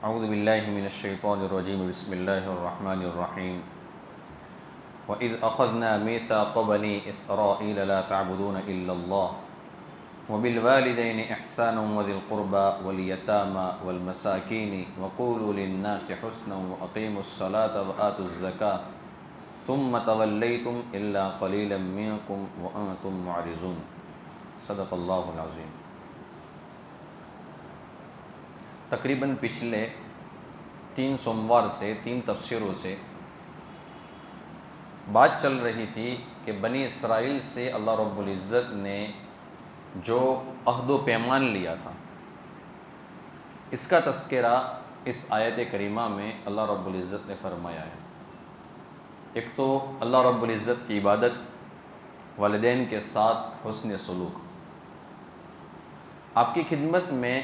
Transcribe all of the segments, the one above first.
اعوذ باللہ من الشیطان الرجیم بسم اللہ الرحمن الرحیم وَإِذْ أَخَذْنَا مِيثَاقَ بَنِي إِسْرَائِيلَ لَا تَعْبُدُونَ إِلَّا اللَّهَ وَبِالْوَالِدَيْنِ إِحْسَانًا وَذِي الْقُرْبَى وَالْيَتَامَى وَالْمَسَاكِينِ وَقُولُوا لِلنَّاسِ حُسْنًا وَأَقِيمُوا الصَّلَاةَ وَآتُوا الزَّكَاةَ ثُمَّ تَوَلَّيْتُمْ إِلَّا قَلِيلًا مِّنكُمْ وَأَنتُم مُّعْرِضُونَ صدق اللہ العظیم۔ تقریباً پچھلے 3 سوموار سے 3 تفسیروں سے بات چل رہی تھی کہ بنی اسرائیل سے اللہ رب العزت نے جو عہد و پیمان لیا تھا، اس کا تذکرہ اس آیت کریمہ میں اللہ رب العزت نے فرمایا ہے۔ ایک تو اللہ رب العزت کی عبادت، والدین کے ساتھ حسن سلوک۔ آپ کی خدمت میں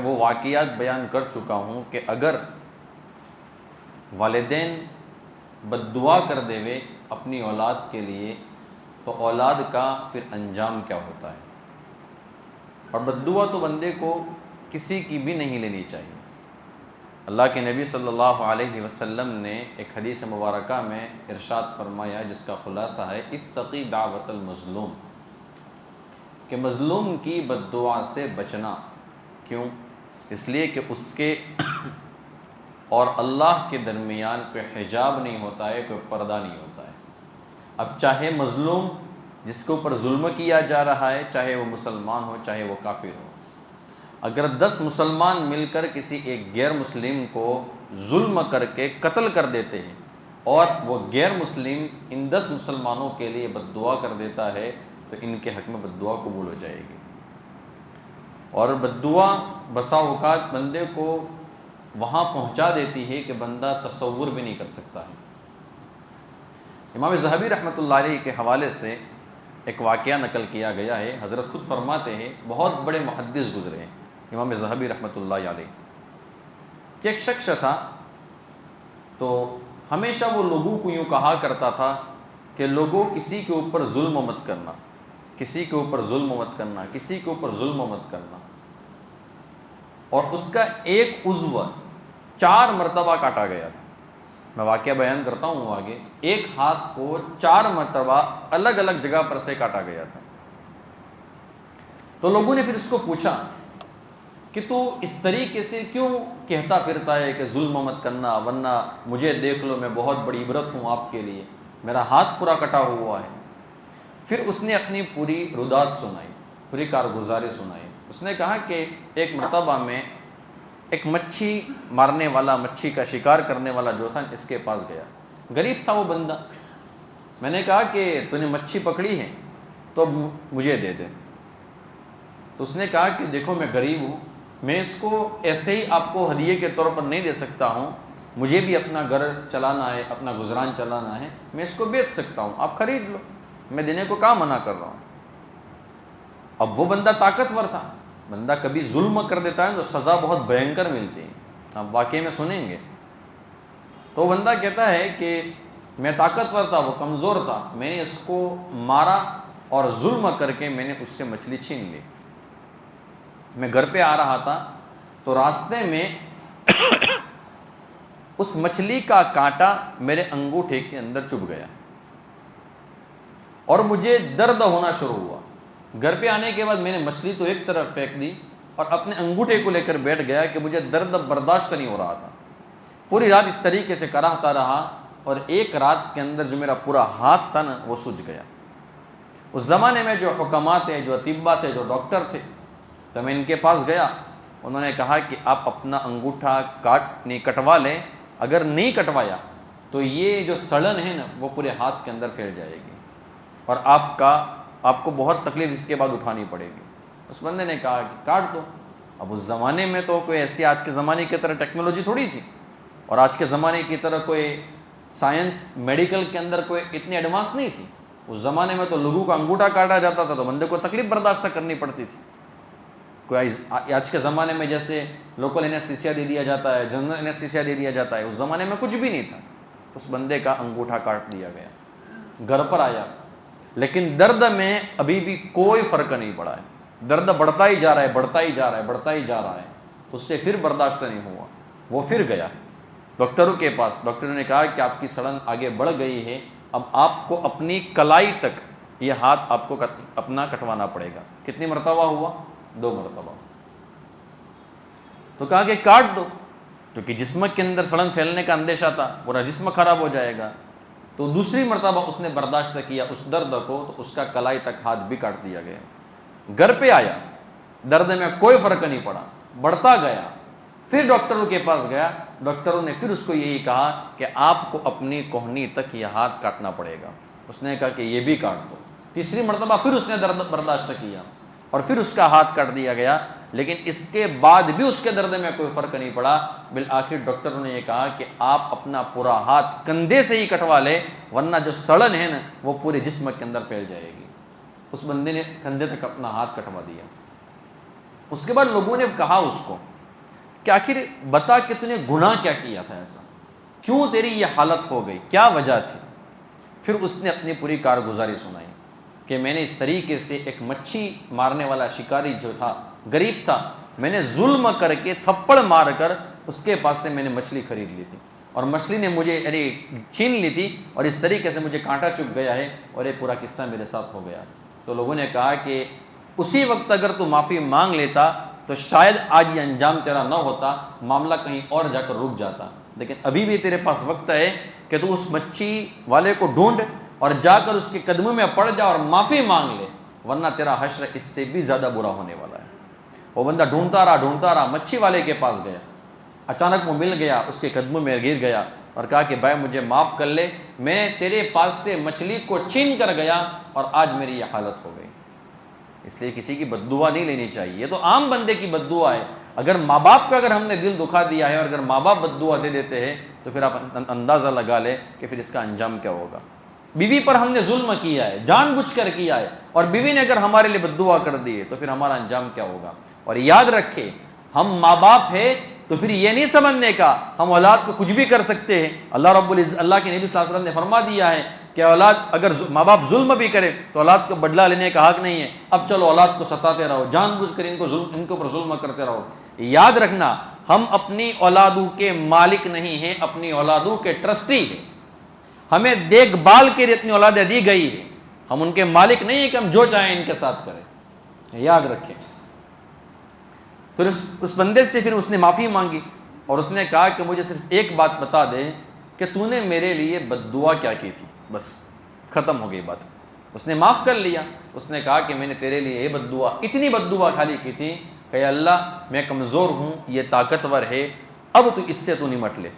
وہ واقعات بیان کر چکا ہوں کہ اگر والدین بد دعا کر دیوے اپنی اولاد کے لیے تو اولاد کا پھر انجام کیا ہوتا ہے، اور بد دعا تو بندے کو کسی کی بھی نہیں لینی چاہیے۔ اللہ کے نبی صلی اللہ علیہ وسلم نے ایک حدیث مبارکہ میں ارشاد فرمایا، جس کا خلاصہ ہے اتقی دعوت المظلوم، کہ مظلوم کی بد دعا سے بچنا۔ کیوں؟ اس لیے کہ اس کے اور اللہ کے درمیان کوئی حجاب نہیں ہوتا ہے، کوئی پردہ نہیں ہوتا ہے۔ اب چاہے مظلوم جس کے اوپر ظلم کیا جا رہا ہے، چاہے وہ مسلمان ہو چاہے وہ کافر ہو، اگر 10 مسلمان مل کر کسی ایک غیر مسلم کو ظلم کر کے قتل کر دیتے ہیں اور وہ غیر مسلم ان 10 مسلمانوں کے لیے بد دعا کر دیتا ہے تو ان کے حق میں بد دعا قبول ہو جائے گی۔ اور بد دعا بسا اوقات بندے کو وہاں پہنچا دیتی ہے کہ بندہ تصور بھی نہیں کر سکتا ہے۔ امام ذہبی رحمۃ اللہ علیہ کے حوالے سے ایک واقعہ نقل کیا گیا ہے، حضرت خود فرماتے ہیں، بہت بڑے محدث گزرے ہیں امام ذہبی رحمۃ اللہ علیہ، کہ ایک شخص تھا تو ہمیشہ وہ لوگوں کو یوں کہا کرتا تھا کہ لوگوں کسی کے اوپر ظلم مت کرنا، کسی کے اوپر ظلم مت کرنا، کسی کے اوپر ظلم مت کرنا۔ اور اس کا ایک عضو 4 مرتبہ کاٹا گیا تھا۔ میں واقعہ بیان کرتا ہوں آگے۔ ایک ہاتھ کو 4 مرتبہ الگ الگ جگہ پر سے کاٹا گیا تھا۔ تو لوگوں نے پھر اس کو پوچھا کہ تو اس طریقے سے کیوں کہتا پھرتا ہے کہ ظلم مت کرنا، ورنہ مجھے دیکھ لو، میں بہت بڑی عبرت ہوں آپ کے لیے، میرا ہاتھ پورا کٹا ہوا ہے۔ پھر اس نے اپنی پوری رودات سنائی، پوری کارگزاری سنائی۔ اس نے کہا کہ ایک مرتبہ میں ایک مچھی مارنے والا، مچھی کا شکار کرنے والا جو تھا، اس کے پاس گیا۔ غریب تھا وہ بندہ۔ میں نے کہا کہ تو نے مچھی پکڑی ہے تو مجھے دے دے۔ تو اس نے کہا کہ دیکھو میں غریب ہوں، میں اس کو ایسے ہی آپ کو ہدیے کے طور پر نہیں دے سکتا ہوں، مجھے بھی اپنا گھر چلانا ہے، اپنا گزران چلانا ہے، میں اس کو بیچ سکتا ہوں، آپ خرید لو، میں دینے کو کہاں منع کر رہا ہوں۔ اب وہ بندہ طاقتور تھا، بندہ کبھی ظلم کر دیتا ہے تو سزا بہت بھینکر ملتی ہے، آپ واقعے میں سنیں گے۔ تو بندہ کہتا ہے کہ میں طاقتور تھا، وہ کمزور تھا، میں نے اس کو مارا اور ظلم کر کے میں نے اس سے مچھلی چھین لی۔ میں گھر پہ آ رہا تھا تو راستے میں اس مچھلی کا کانٹا میرے انگوٹھے کے اندر چبھ گیا اور مجھے درد ہونا شروع ہوا۔ گھر پہ آنے کے بعد میں نے مچھلی تو ایک طرف پھینک دی اور اپنے انگوٹھے کو لے کر بیٹھ گیا کہ مجھے درد برداشت نہیں ہو رہا تھا۔ پوری رات اس طریقے سے کراہتا رہا اور ایک رات کے اندر جو میرا پورا ہاتھ تھا نا وہ سوج گیا۔ اس زمانے میں جو حکمات تھے، جو اطباء تھے، جو ڈاکٹر تھے، تو میں ان کے پاس گیا۔ انہوں نے کہا کہ آپ اپنا انگوٹھا کٹوا لیں، اگر نہیں کٹوایا تو یہ جو سڑن ہے نا وہ پورے ہاتھ کے اندر پھیل جائے گی اور آپ کو بہت تکلیف اس کے بعد اٹھانی پڑے گی۔ اس بندے نے کہا کہ کاٹ دو۔ اب اس زمانے میں تو کوئی ایسی آج کے زمانے کی طرح ٹیکنالوجی تھوڑی تھی، اور آج کے زمانے کی طرح کوئی سائنس میڈیکل کے اندر کوئی اتنی ایڈوانس نہیں تھی۔ اس زمانے میں تو لوگوں کا انگوٹھا کاٹا جاتا تھا تو بندے کو تکلیف برداشت کرنی پڑتی تھی۔ کوئی آج کے زمانے میں جیسے لوکل انیستھیسیا دے دیا جاتا ہے، جنرل انیستھیسیا دے دیا جاتا ہے، اس زمانے میں کچھ بھی نہیں تھا۔ اس بندے کا انگوٹھا کاٹ دیا گیا، گھر پر آیا، لیکن درد میں ابھی بھی کوئی فرق نہیں پڑا ہے۔ درد بڑھتا ہی جا رہا ہے، بڑھتا ہی جا رہا ہے، بڑھتا ہی جا رہا ہے۔ اس سے پھر برداشت نہیں ہوا، وہ پھر گیا ڈاکٹروں کے پاس. ڈاکٹروں نے کہا کہ آپ کی سڑن آگے بڑھ گئی ہے، اب آپ کو اپنی کلائی تک یہ ہاتھ آپ کو اپنا کٹوانا پڑے گا. کتنی مرتبہ ہوا؟ 2 مرتبہ. تو کہا کہ کاٹ دو، کیونکہ جسم کے اندر سڑن پھیلنے کا اندیشہ تھا، پورا جسم خراب ہو جائے گا. تو دوسری مرتبہ اس نے برداشت کیا اس درد کو، تو اس کا کلائی تک ہاتھ بھی کاٹ دیا گیا. گھر پہ آیا، درد میں کوئی فرق نہیں پڑا، بڑھتا گیا. پھر ڈاکٹروں کے پاس گیا، ڈاکٹروں نے پھر اس کو یہی کہا کہ آپ کو اپنی کوہنی تک یہ ہاتھ کاٹنا پڑے گا. اس نے کہا کہ یہ بھی کاٹ دو. تیسری مرتبہ پھر اس نے درد برداشت کیا اور پھر اس کا ہاتھ کاٹ دیا گیا. لیکن اس کے بعد بھی اس کے درد میں کوئی فرق نہیں پڑا. بالآخر ڈاکٹروں نے یہ کہا کہ آپ اپنا پورا ہاتھ کندھے سے ہی کٹوا لے، ورنہ جو سڑن ہے نا وہ پورے جسم کے اندر پھیل جائے گی. اس بندے نے کندھے تک اپنا ہاتھ کٹوا دیا. اس کے بعد لوگوں نے کہا اس کو کہ آخر بتا کہ تو نے گناہ کیا کیا تھا، ایسا کیوں تیری یہ حالت ہو گئی، کیا وجہ تھی؟ پھر اس نے اپنی پوری کارگزاری سنائی کہ میں نے اس طریقے سے ایک مچھی مارنے والا شکاری جو تھا، غریب تھا، میں نے ظلم کر کے تھپڑ مار کر اس کے پاس سے میں نے مچھلی خرید لی تھی، اور مچھلی نے مجھے چھین لی تھی، اور اس طریقے سے مجھے کانٹا چبھ گیا ہے، اور یہ پورا قصہ میرے ساتھ ہو گیا. تو لوگوں نے کہا کہ اسی وقت اگر تو معافی مانگ لیتا تو شاید آج یہ انجام تیرا نہ ہوتا، معاملہ کہیں اور جا کر رک جاتا. لیکن ابھی بھی تیرے پاس وقت ہے کہ تو اس مچھی والے کو ڈھونڈ اور جا کر اس کے قدموں میں پڑ جا اور معافی مانگ لے، ورنہ تیرا حشر اس سے بھی زیادہ برا ہونے والا ہے. وہ بندہ ڈھونڈتا رہا مچھی والے کے پاس گیا. اچانک وہ مل گیا، اس کے قدموں میں گر گیا اور کہا کہ بھائی مجھے معاف کر لے، میں تیرے پاس سے مچھلی کو چھین کر گیا اور آج میری یہ حالت ہو گئی. اس لیے کسی کی بد دعا نہیں لینی چاہیے، یہ تو عام بندے کی بد دعا ہے. اگر ماں باپ کا اگر ہم نے دل دکھا دیا ہے اور اگر ماں باپ بد دعا دے دیتے ہیں تو پھر آپ اندازہ لگا لیں کہ پھر اس کا انجام کیا ہوگا. بیوی پر ہم نے ظلم کیا ہے، جان بوجھ کر کیا ہے، اور بیوی نے اگر ہمارے لیے بد دعا کر دی ہے تو پھر ہمارا انجام کیا ہوگا. اور یاد رکھے ہم ماں باپ ہیں تو پھر یہ نہیں سمجھنے کا ہم اولاد کو کچھ بھی کر سکتے ہیں. اللہ رب العزت، اللہ کے نبی صلی اللہ علیہ وسلم نے فرما دیا ہے کہ اولاد اگر ماں باپ ظلم بھی کرے تو اولاد کو بدلہ لینے کا حق نہیں ہے. اب چلو اولاد کو ستاتے رہو، جان بوجھ کر ان کے اوپر ظلم کرتے رہو. یاد رکھنا ہم اپنی اولادوں کے مالک نہیں ہیں، اپنی اولادوں کے ٹرسٹی ہیں. ہمیں دیکھ بھال کے لیے اپنی اولادیں دی گئی ہے، ہم ان کے مالک نہیں ہیں کہ ہم جو چاہیں ان کے ساتھ کریں. یاد رکھیں. پھر اس بندے سے پھر اس نے معافی مانگی اور اس نے کہا کہ مجھے صرف ایک بات بتا دے کہ تو نے میرے لیے بد دعا کیا کی تھی. بس ختم ہو گئی بات. اس نے معاف کر لیا. اس نے کہا کہ میں نے تیرے لیے یہ بد دعا، اتنی بد دعا خالی کی تھی کہ اللہ میں کمزور ہوں، یہ طاقتور ہے، اب تو اس سے تو نمٹ لے،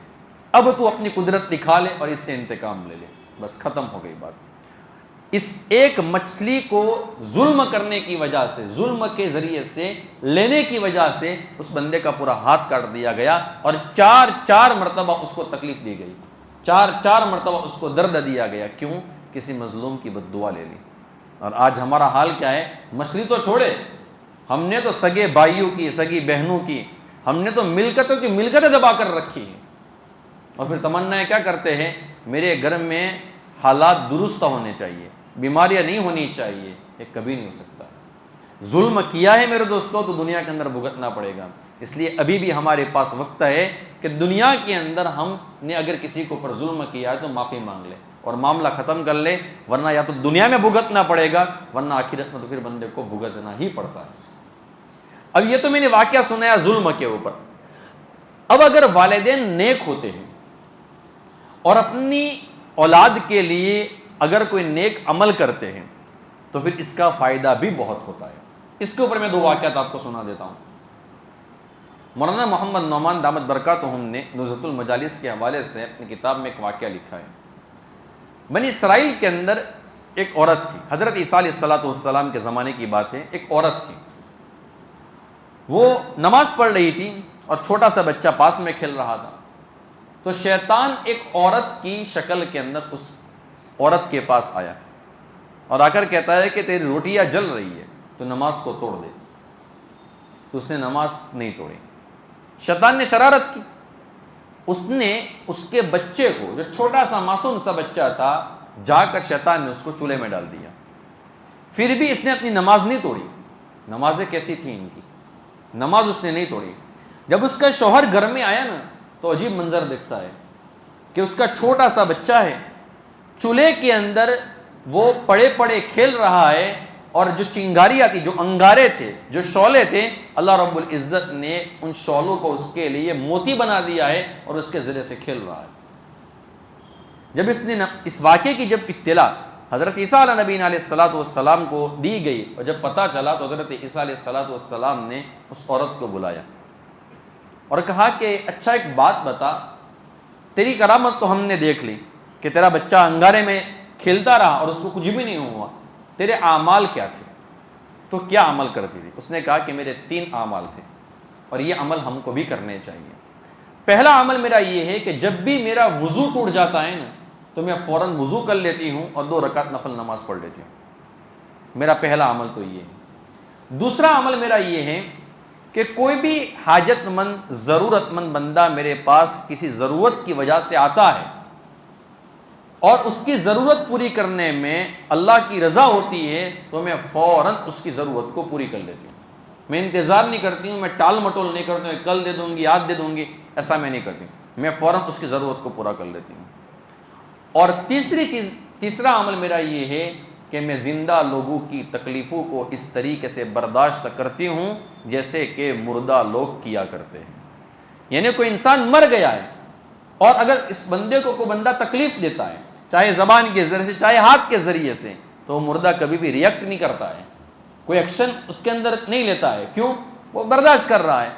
اب تو اپنی قدرت دکھا لے اور اس سے انتقام لے لے. بس ختم ہو گئی بات. اس ایک مچھلی کو ظلم کرنے کی وجہ سے، ظلم کے ذریعے سے لینے کی وجہ سے اس بندے کا پورا ہاتھ کاٹ دیا گیا اور 4 مرتبہ اس کو تکلیف دی گئی، 4 مرتبہ اس کو درد دیا گیا. کیوں؟ کسی مظلوم کی بد دعا لے لی. اور آج ہمارا حال کیا ہے؟ مچھلی تو چھوڑے، ہم نے تو سگے بھائیوں کی، سگی بہنوں کی، ہم نے تو ملکتوں کی ملکتیں دبا کر رکھی ہیں. اور پھر تمنا کیا کرتے ہیں؟ میرے گھر میں حالات درست ہونے چاہیے، بیماریاں نہیں ہونی چاہیے. یہ کبھی نہیں ہو سکتا. ظلم کیا ہے میرے دوستوں تو دنیا کے اندر بھگتنا پڑے گا. اس لیے ابھی بھی ہمارے پاس وقت ہے کہ دنیا کے اندر ہم نے اگر کسی کو پر ظلم کیا ہے تو معافی مانگ لے اور معاملہ ختم کر لے، ورنہ یا تو دنیا میں بھگتنا پڑے گا ورنہ آخرت میں تو پھر بندے کو بھگتنا ہی پڑتا ہے. اب یہ تو میں نے واقعہ سنایا ظلم کے اوپر. اب اگر والدین نیک ہوتے ہیں اور اپنی اولاد کے لیے اگر کوئی نیک عمل کرتے ہیں تو پھر اس کا فائدہ بھی بہت ہوتا ہے. اس کے اوپر میں 2 واقعات آپ کو سنا دیتا ہوں. مولانا محمد نعمان دامت برکاتہم نے نزہۃ المجالس کے حوالے سے اپنی کتاب میں ایک واقعہ لکھا ہے. بنی اسرائیل کے اندر ایک عورت تھی، حضرت عیسیٰ علیہ السلام کے زمانے کی بات ہے. ایک عورت تھی، وہ نماز پڑھ رہی تھی اور چھوٹا سا بچہ پاس میں کھیل رہا تھا. تو شیطان ایک عورت کی شکل کے اندر اس عورت کے پاس آیا اور آ کر کہتا ہے کہ تیری روٹیاں جل رہی ہے تو نماز کو توڑ دے. تو اس نے نماز نہیں توڑی. شیطان نے شرارت کی، اس نے اس کے بچے کو، جو چھوٹا سا معصوم سا بچہ تھا، جا کر شیطان نے اس کو چولہے میں ڈال دیا. پھر بھی اس نے اپنی نماز نہیں توڑی. نمازیں کیسی تھیں ان کی؟ نماز اس نے نہیں توڑی. جب اس کا شوہر گھر میں آیا نا تو عجیب منظر دیکھتا ہے کہ اس کا چھوٹا سا بچہ ہے، چولہے کے اندر وہ پڑے پڑے کھیل رہا ہے، اور جو چنگاریاں تھی، جو انگارے تھے، جو شعلے تھے، اللہ رب العزت نے ان شعلوں کو اس کے لیے موتی بنا دیا ہے اور اس کے ذریعے سے کھیل رہا ہے۔ جب اس واقعے کی جب اطلاع حضرت عیسیٰ علیہ نبی علیہ الصلوۃ والسلام کو دی گئی اور جب پتہ چلا تو حضرت عیسیٰ علیہ الصلوۃ والسلام نے اس عورت کو بلایا اور کہا کہ اچھا ایک بات بتا، تیری کرامت تو ہم نے دیکھ لی کہ تیرا بچہ انگارے میں کھیلتا رہا اور اس کو کچھ بھی نہیں ہوا، تیرے اعمال کیا تھے؟ تو کیا عمل کرتی تھی؟ اس نے کہا کہ میرے 3 اعمال تھے اور یہ عمل ہم کو بھی کرنے چاہیے۔ پہلا عمل میرا یہ ہے کہ جب بھی میرا وضو ٹوٹ جاتا ہے نا تو میں فوراً وضو کر لیتی ہوں اور 2 رکعت نفل نماز پڑھ لیتی ہوں۔ میرا پہلا عمل تو یہ ہے۔ دوسرا عمل میرا یہ ہے کہ کوئی بھی حاجت مند، ضرورت مند بندہ میرے پاس کسی ضرورت کی وجہ سے آتا ہے اور اس کی ضرورت پوری کرنے میں اللہ کی رضا ہوتی ہے تو میں فوراً اس کی ضرورت کو پوری کر لیتی ہوں۔ میں انتظار نہیں کرتی ہوں، میں ٹال مٹول نہیں کرتی ہوں، کل دے دوں گی، آج دے دوں گی، ایسا میں نہیں کرتی ہوں، میں فوراً اس کی ضرورت کو پورا کر لیتی ہوں۔ اور تیسرا عمل میرا یہ ہے کہ میں زندہ لوگوں کی تکلیفوں کو اس طریقے سے برداشت کرتی ہوں جیسے کہ مردہ لوگ کیا کرتے ہیں۔ یعنی کوئی انسان مر گیا ہے اور اگر اس بندے کو کوئی بندہ تکلیف دیتا ہے، چاہے زبان کے ذریعے سے چاہے ہاتھ کے ذریعے سے، تو وہ مردہ کبھی بھی ریئیکٹ نہیں کرتا ہے، کوئی ایکشن اس کے اندر نہیں لیتا ہے۔ کیوں؟ وہ برداشت کر رہا ہے۔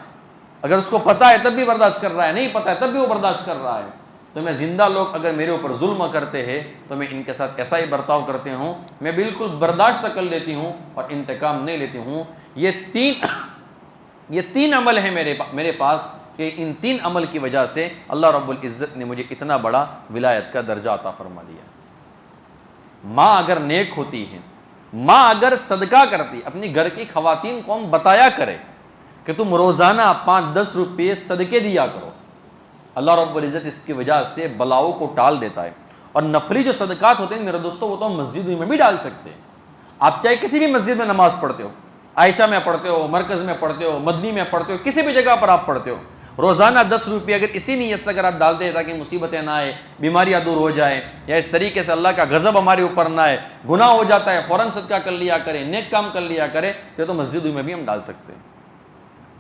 اگر اس کو پتہ ہے تب بھی برداشت کر رہا ہے، نہیں پتہ ہے تب بھی وہ برداشت کر رہا ہے۔ تو میں زندہ لوگ اگر میرے اوپر ظلم کرتے ہیں تو میں ان کے ساتھ ایسا ہی برتاؤ کرتے ہوں، میں بالکل برداشت کر لیتی ہوں اور انتقام نہیں لیتی ہوں۔ یہ تین عمل ہیں میرے پاس کہ ان 3 عمل کی وجہ سے اللہ رب العزت نے مجھے اتنا بڑا ولایت کا درجہ عطا فرما دیا۔ ماں اگر نیک ہوتی ہے، ماں اگر صدقہ کرتی، اپنی گھر کی خواتین کو ہم بتایا کرے کہ تم روزانہ 5-10 روپے صدقے دیا کرو، اللہ رب العزت اس کی وجہ سے بلاؤں کو ٹال دیتا ہے۔ اور نفلی جو صدقات ہوتے ہیں میرے دوستوں، وہ تو ہم مسجد میں بھی ڈال سکتے ہیں۔ آپ چاہے کسی بھی مسجد میں نماز پڑھتے ہو، عائشہ میں پڑھتے ہو، مرکز میں پڑھتے ہو، مدنی میں پڑھتے ہو، کسی بھی جگہ پر آپ پڑھتے ہو، روزانہ 10 روپے اگر اسی نیت سے اگر آپ ڈالتے ہیں تاکہ مصیبتیں نہ آئے، بیماریاں دور ہو جائے، یا اس طریقے سے اللہ کا غضب ہمارے اوپر نہ آئے، گناہ ہو جاتا ہے، فوراً صدقہ کر لیا کرے، نیک کام کر لیا کرے، تو مسجد میں بھی ہم ڈال سکتے ہیں۔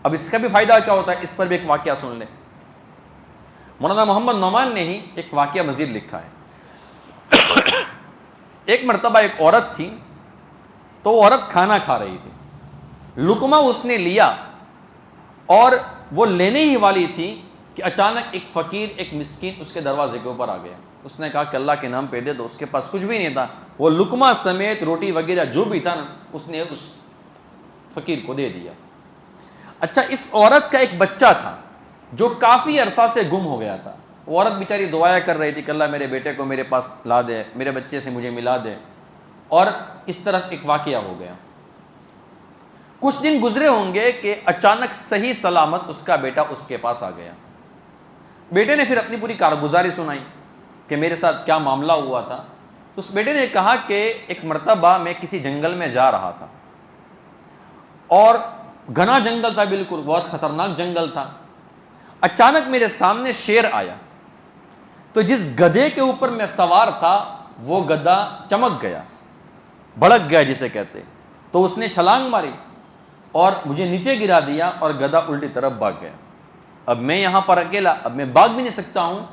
اب اس کا بھی فائدہ کیا ہوتا ہے، اس پر بھی ایک واقعہ سن لیں۔ مولانا محمد نعمان نے ہی ایک واقعہ مزید لکھا ہے۔ ایک مرتبہ ایک عورت تھی، تو وہ عورت کھانا کھا رہی تھی، لقمہ اس نے لیا اور وہ لینے ہی والی تھی کہ اچانک ایک فقیر، ایک مسکین اس کے دروازے کے اوپر آ گیا۔ اس نے کہا کہ اللہ کے نام پہ دے دو۔ اس کے پاس کچھ بھی نہیں تھا، وہ لقمہ سمیت روٹی وغیرہ جو بھی تھا نا، اس نے اس فقیر کو دے دیا۔ اچھا، اس عورت کا ایک بچہ تھا جو کافی عرصہ سے گم ہو گیا تھا۔ وہ عورت بیچاری دعائیں کر رہی تھی کہ اللہ میرے بیٹے کو میرے پاس لا دے، میرے بچے سے مجھے ملا دے، اور اس طرح ایک واقعہ ہو گیا۔ کچھ دن گزرے ہوں گے کہ اچانک صحیح سلامت اس کا بیٹا اس کے پاس آ گیا۔ بیٹے نے پھر اپنی پوری کارگزاری سنائی کہ میرے ساتھ کیا معاملہ ہوا تھا۔ تو اس بیٹے نے کہا کہ ایک مرتبہ میں کسی جنگل میں جا رہا تھا اور گھنا جنگل تھا، بالکل بہت خطرناک جنگل تھا۔ اچانک میرے سامنے شیر آیا، تو جس گدھے کے اوپر میں سوار تھا وہ گدھا چمک گیا، بھڑک گیا جسے کہتے، تو اس نے چھلانگ ماری اور مجھے نیچے گرا دیا اور گدھا الٹی طرف بھاگ گیا۔ اب میں یہاں پر اکیلا، اب میں بھاگ بھی نہیں سکتا ہوں،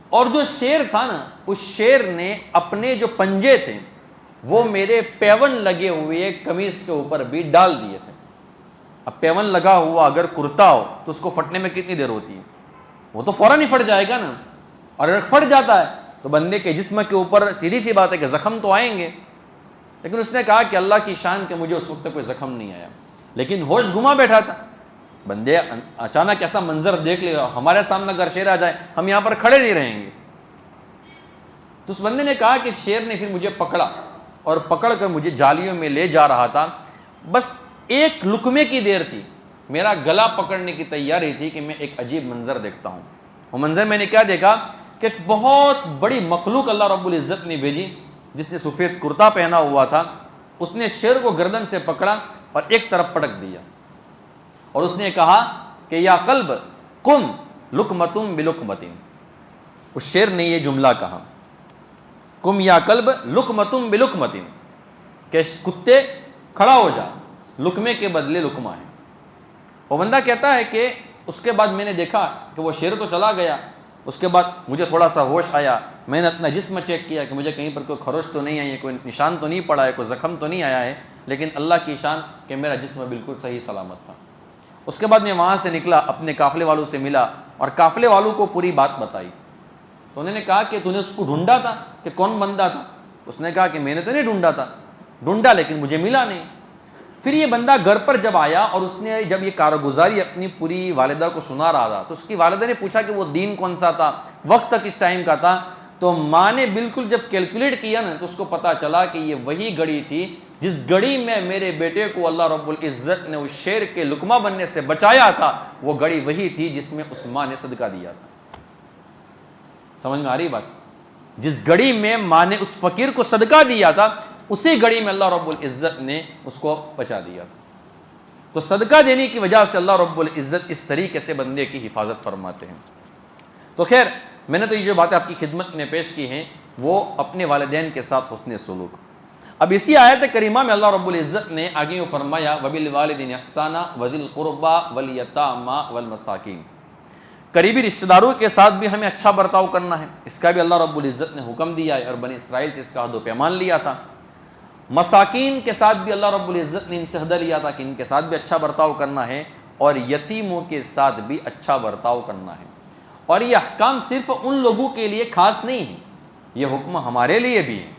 اور جو شیر تھا نا، اس شیر نے اپنے جو پنجے تھے وہ میرے پیون لگے ہوئے قمیص کے اوپر بھی ڈال دیے تھے۔ اب پیون لگا ہوا اگر کرتا ہو تو اس کو پھٹنے میں کتنی دیر ہوتی ہے؟ وہ تو فوراً ہی پھٹ جائے گا نا، اور اگر پھٹ جاتا ہے تو بندے کے جسم کے اوپر سیدھی سی بات ہے کہ زخم تو آئیں گے۔ لیکن اس نے کہا کہ اللہ کی شان کہ مجھے اس وقت کوئی زخم نہیں آیا، لیکن ہوش گما بیٹھا تھا۔ بندے اچانک ایسا منظر دیکھ لیا، ہمارے سامنے اگر شیر آ جائے ہم یہاں پر کھڑے نہیں رہیں گے۔ تو اس بندے نے کہا کہ شیر نے پھر مجھے پکڑا اور پکڑ کر مجھے جالیوں میں لے جا رہا تھا، بس ایک لقمے کی دیر تھی، میرا گلا پکڑنے کی تیاری تھی کہ میں ایک عجیب منظر دیکھتا ہوں۔ وہ منظر میں نے کیا دیکھا کہ ایک بہت بڑی مخلوق اللہ رب العزت نے بھیجی جس نے سفید کرتا پہنا ہوا تھا۔ اس نے شیر کو گردن سے پکڑا اور ایک طرف پٹک دیا، اور اس نے کہا کہ یا قلب قم لقمتم بلقمتن، اس شیر نے یہ جملہ کہا، قم یا قلب لقمتم بلقمتن، کہ کتے کھڑا ہو جا، لقمے کے بدلے لقمہ ہے۔ وہ بندہ کہتا ہے کہ اس کے بعد میں نے دیکھا کہ وہ شیر تو چلا گیا، اس کے بعد مجھے تھوڑا سا ہوش آیا، میں نے اپنا جسم چیک کیا کہ مجھے کہیں پر کوئی خروش تو نہیں آئی ہے، کوئی نشان تو نہیں پڑا ہے، کوئی زخم تو نہیں آیا ہے، لیکن اللہ کی شان کہ میرا جسم بالکل صحیح سلامت تھا۔ اس کے بعد میں وہاں سے نکلا، اپنے قافلے والوں سے ملا اور قافلے والوں کو پوری بات بتائی۔ تو انہوں نے کہا کہ تو نے اس کو ڈھونڈا تھا کہ کون بندہ تھا؟ اس نے کہا کہ میں نے تو نہیں ڈھونڈا تھا، ڈھونڈا لیکن مجھے ملا نہیں۔ پھر یہ بندہ گھر پر جب آیا اور اس نے جب یہ کارگزاری اپنی پوری والدہ کو سنا رہا تھا، تو اس کی والدہ نے پوچھا کہ وہ دین کون سا تھا، وقت کس ٹائم کا تھا؟ تو ماں نے بالکل جب کیلکولیٹ کیا نا تو اس کو پتا چلا کہ یہ وہی گھڑی تھی جس گھڑی میں میرے بیٹے کو اللہ رب العزت نے اس شیر کے لقمہ بننے سے بچایا تھا، وہ گھڑی وہی تھی جس میں اس ماں نے صدقہ دیا تھا۔ سمجھ میں آ رہی بات؟ جس گھڑی میں ماں نے اس فقیر کو صدقہ دیا تھا، اسی گھڑی میں اللہ رب العزت نے اس کو بچا دیا تھا۔ تو صدقہ دینے کی وجہ سے اللہ رب العزت اس طریقے سے بندے کی حفاظت فرماتے ہیں۔ تو خیر، میں نے تو یہ جو باتیں آپ کی خدمت میں پیش کی ہیں وہ اپنے والدین کے ساتھ حسن سلوک۔ اب اسی آیت کریمہ میں اللہ رب العزت نے آگے یہ فرمایا وَبِالْوَالِدَيْنِ إِحْسَانًا وَذِي الْقُرْبَىٰ وَالْيَتَامَىٰ وَالْمَسَاكِينِ، قریبی رشتہ داروں کے ساتھ بھی ہمیں اچھا برتاؤ کرنا ہے، اس کا بھی اللہ رب العزت نے حکم دیا ہے اور بنی اسرائیل سے اس کا عہد و پیمان لیا تھا۔ مساکین کے ساتھ بھی اللہ رب العزت نے ان سے عہدہ لیا تھا کہ ان کے ساتھ بھی اچھا برتاؤ کرنا ہے، اور یتیموں کے ساتھ بھی اچھا برتاؤ کرنا ہے۔ اور یہ احکام صرف ان لوگوں کے لیے خاص نہیں ہے، یہ حکم ہمارے لیے بھی ہے۔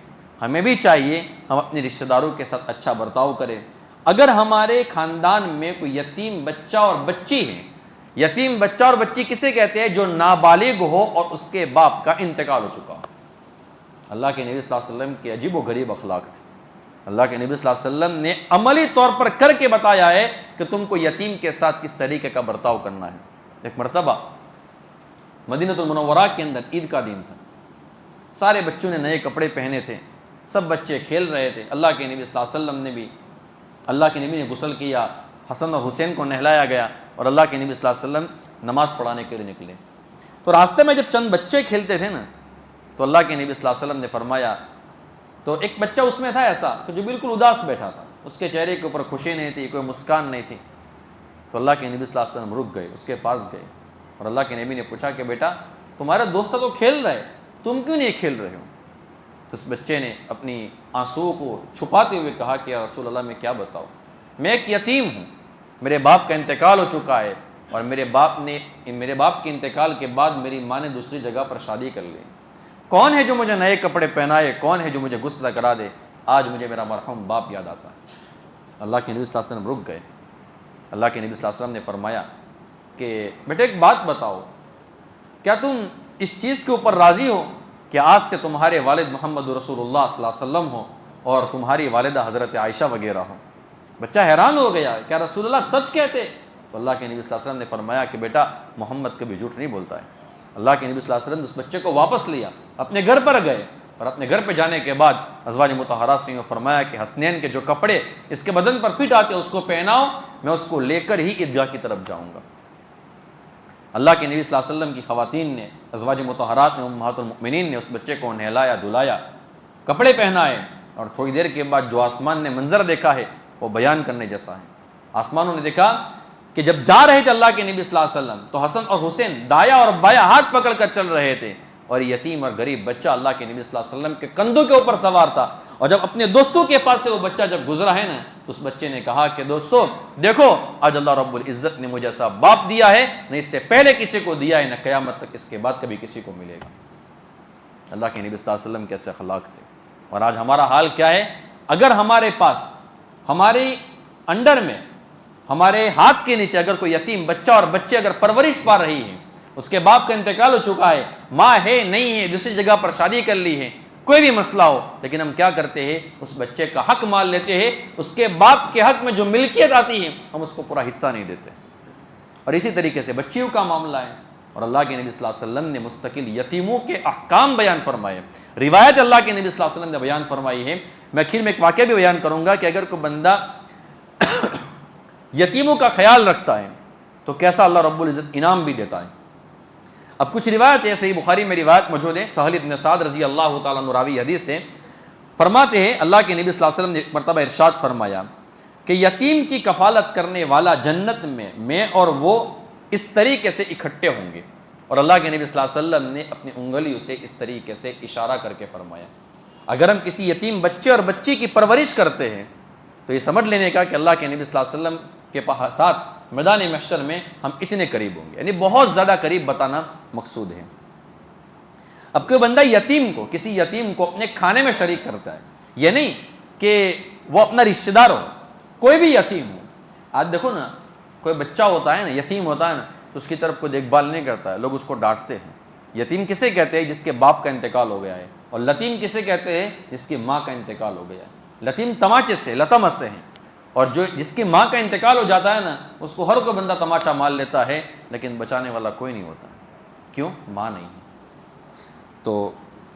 ہمیں بھی چاہیے ہم اپنے رشتہ داروں کے ساتھ اچھا برتاؤ کریں۔ اگر ہمارے خاندان میں کوئی یتیم بچہ اور بچی ہے، یتیم بچہ اور بچی کسے کہتے ہیں؟ جو نابالغ ہو اور اس کے باپ کا انتقال ہو چکا ہو۔ اللہ کے نبی صلی اللہ علیہ وسلم کے عجیب و غریب اخلاق تھے۔ اللہ کے نبی صلی اللہ علیہ وسلم نے عملی طور پر کر کے بتایا ہے کہ تم کو یتیم کے ساتھ کس طریقے کا برتاؤ کرنا ہے۔ ایک مرتبہ مدینہ المنورہ کے اندر عید کا دن تھا، سارے بچوں نے نئے کپڑے پہنے تھے، سب بچے کھیل رہے تھے۔ اللہ کے نبی صلی اللہ علیہ وسلم نے بھی، اللہ کے نبی نے غسل کیا، حسن اور حسین کو نہلایا گیا اور اللہ کے نبی صلی اللہ علیہ وسلم نماز پڑھانے کے لیے نکلے۔ تو راستے میں جب چند بچے کھیلتے تھے نا تو اللہ کے نبی صلی اللہ علیہ وسلم نے فرمایا، تو ایک بچہ اس میں تھا ایسا کہ جو بالکل اداس بیٹھا تھا، اس کے چہرے کے اوپر خوشی نہیں تھی، کوئی مسکان نہیں تھی۔ تو اللہ کے نبی صلی اللہ علیہ وسلم رک گئے، اس کے پاس گئے اور اللہ کے نبی نے پوچھا کہ بیٹا تمہارے دوست تو کھیل رہے، تم کیوں نہیں کھیل رہے ہو؟ تو اس بچے نے اپنی آنسوؤں کو چھپاتے ہوئے کہا کہ یا رسول اللہ میں کیا بتاؤں، میں ایک یتیم ہوں، میرے باپ کا انتقال ہو چکا ہے، اور میرے باپ کے انتقال کے بعد میری ماں نے دوسری جگہ پر شادی کر لی۔ کون ہے جو مجھے نئے کپڑے پہنائے؟ کون ہے جو مجھے غسل کرا دے؟ آج مجھے میرا مرحوم باپ یاد آتا ہے۔ اللہ کے نبی صلی اللہ علیہ وسلم رک گئے۔ اللہ کے نبی صلی اللہ علیہ وسلم نے فرمایا کہ بیٹے ایک بات بتاؤ، کیا تم اس چیز کے اوپر راضی ہو کہ آج سے تمہارے والد محمد رسول اللہ صلی اللہ علیہ وسلم ہو اور تمہاری والدہ حضرت عائشہ وغیرہ ہو؟ بچہ حیران ہو گیا، کیا رسول اللہ سچ کہتے؟ تو اللہ کے نبی صلی اللہ علیہ وسلم نے فرمایا کہ بیٹا محمد کبھی جھوٹ نہیں بولتا ہے۔ اللہ کے نبی صلی اللہ علیہ وسلم نے اس بچے کو واپس لیا، اپنے گھر پر گئے، اور اپنے گھر پہ جانے کے بعد ازواج مطہرات سے فرمایا کہ حسنین کے جو کپڑے اس کے بدن پر فٹ آتے اس کو پہناؤ، میں اس کو لے کر ہی عیدگاہ کی طرف جاؤں گا۔ اللہ کے نبی صلی اللہ علیہ وسلم کی خواتین نے، ازواج مطہرات نے، امہات المؤمنین نے اس بچے کو نہلایا، دھلایا، کپڑے پہنائے، اور تھوڑی دیر کے بعد جو آسمان نے منظر دیکھا ہے وہ بیان کرنے جیسا ہے۔ آسمانوں نے دیکھا کہ جب جا رہے تھے اللہ کے نبی صلی اللہ علیہ وسلم تو حسن اور حسین دایا اور بایا ہاتھ پکڑ کر چل رہے تھے، اور یتیم اور غریب بچہ اللہ کے نبی صلی اللہ علیہ وسلم کے کندھوں کے اوپر سوار تھا۔ اور جب اپنے دوستوں کے پاس سے وہ بچہ جب گزرا ہے نا تو اس بچے نے کہا کہ دوستو دیکھو، آج اللہ رب العزت نے مجھے ایسا باپ دیا ہے نہ اس سے پہلے کسی کو دیا ہے، نہ قیامت تک اس کے بعد کبھی کسی کو ملے گا۔ اللہ کے نبی صلی اللہ علیہ وسلم کے ایسے اخلاق تھے۔ اور آج ہمارا حال کیا ہے؟ اگر ہمارے پاس، ہماری انڈر میں، ہمارے ہاتھ کے نیچے اگر کوئی یتیم بچہ اور بچے اگر پرورش پا رہی ہے، اس کے باپ کا انتقال ہو چکا ہے، ماں ہے نہیں ہے، دوسری جگہ پر شادی کر لی ہے، کوئی بھی مسئلہ ہو، لیکن ہم کیا کرتے ہیں؟ اس بچے کا حق مان لیتے ہیں، اس کے باپ کے حق میں جو ملکیت آتی ہے ہم اس کو پورا حصہ نہیں دیتے۔ اور اسی طریقے سے بچیوں کا معاملہ ہے، اور اللہ کے نبی صلی اللہ علیہ وسلم نے مستقل یتیموں کے احکام بیان فرمائے، روایت اللہ کے نبی صلی اللہ علیہ وسلم نے بیان فرمائی ہے۔ میں آخر میں ایک واقعہ بھی بیان کروں گا کہ اگر کوئی بندہ یتیموں کا خیال رکھتا ہے، تو کیسا اللہ رب العزت انعام بھی دیتا ہے۔ اب کچھ روایت ہے، صحیح بخاری میں روایت موجود ہے، سہل بن سعد رضی اللہ تعالیٰ عنہ راوی حدیث ہے، فرماتے ہیں اللہ کے نبی صلی اللہ علیہ وسلم نے ایک مرتبہ ارشاد فرمایا کہ یتیم کی کفالت کرنے والا جنت میں اور وہ اس طریقے سے اکٹھے ہوں گے، اور اللہ کے نبی صلی اللہ علیہ وسلم نے اپنی انگلیوں سے اس طریقے سے اشارہ کر کے فرمایا، اگر ہم کسی یتیم بچے اور بچی کی پرورش کرتے ہیں تو یہ سمجھ لینے کا کہ اللہ کے نبی صلی اللہ علیہ وسلم کے ساتھ میدان محشر میں ہم اتنے قریب ہوں گے، یعنی بہت زیادہ قریب بتانا مقصود ہے۔ اب کوئی بندہ کسی یتیم کو اپنے کھانے میں شریک کرتا ہے، یہ نہیں کہ وہ اپنا رشتہ دار ہو، کوئی بھی یتیم ہو۔ آج دیکھو نا، کوئی بچہ ہوتا ہے نا، یتیم ہوتا ہے نا، تو اس کی طرف کوئی دیکھ بھال نہیں کرتا ہے، لوگ اس کو ڈانٹتے ہیں۔ یتیم کسے کہتے ہیں؟ جس کے باپ کا انتقال ہو گیا ہے، اور لتیم کسے کہتے ہیں؟ جس کی ماں کا انتقال ہو گیا ہے۔ لتیم تماچے سے، لتمس سے ہیں، اور جس کی ماں کا انتقال ہو جاتا ہے نا، اس کو ہر کوئی بندہ تماچا مار لیتا ہے، لیکن بچانے والا کوئی نہیں ہوتا۔ کیوں؟ ماں نہیں ہے۔ تو